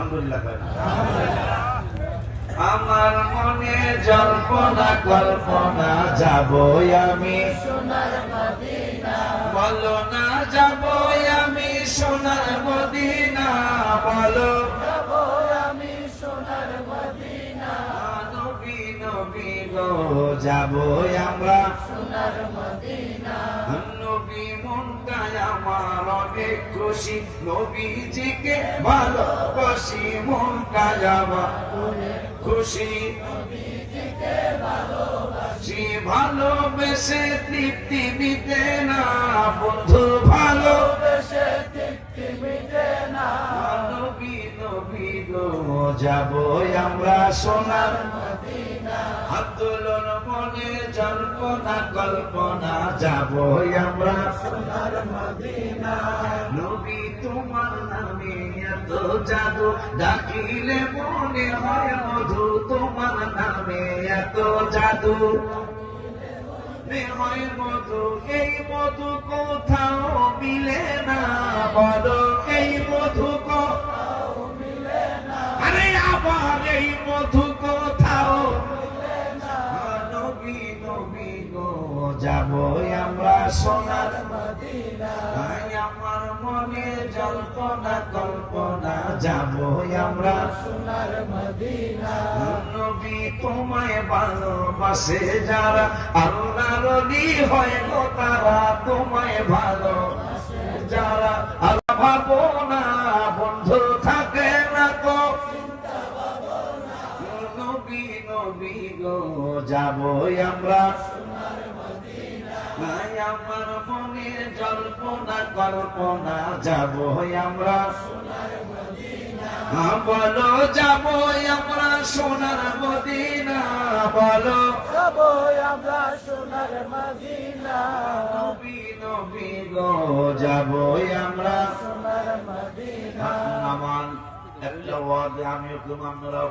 আলহামদুলিল্লাহ। আমার মনে জল্পনা কল্পনা যাব আমি সোনার মদিনা, বলো না যাব আমি সোনার মদিনা, বলো যাব আমি সোনার মদিনা। নবী নবী গো যাব আমরা সোনার মদিনা, নবী মনটাই আমার অনেক খুশি, নবীজিকে ভালোবাসি, মনটাই আমার অনেক খুশি, নবীজিকে ভালোবাসি। ভালোবেসে তৃপ্তি মিটে না বন্ধু, ভালোবেসে তৃপ্তি মিটে না। নবী নবী গো যাব আমরা সোনার মদিনা, আব্দুল মনে জল্পনা কল্পনা যাব আমরা সোনার মদিনা। নবী তোমার নামে এত জাদু, ডাকিলে মনে হয় মধু, তোমার নামে এত জাদু হয় মধু, এই মধু কোথাও মিলে না, বলো এই মধু কোথাও মিলে না, আরে আবার এই মধু কোথাও মিলে না। নবী নবী গো যাব আমরা সোনার মদিনা, আমার মনে জল্পনা কল্পনা যাব আমরা সোনার মদিনা। নবী তোমায় ভালোবাসে যারা, আল্লাহর ওলি হয় গো তারা, তোমায় ভালোবাসে যারা। আল্লাহ ভাবো না বন্ধু থাকে না তো চিন্তা ভাবনা, নবী নবী গো যাব আমরা সোনার মদিনা, আমার মনে জল্পনা কল্পনা যাব আমরা সোনার মদিনা, বলো যাব আমরা সোনার মদিনা, বলো যাব আমরা সোনার মদিনা। নবী নবী গো যাব আমরা সোনার মদিনা। আমার একটা ওয়াদা আমি আপনারা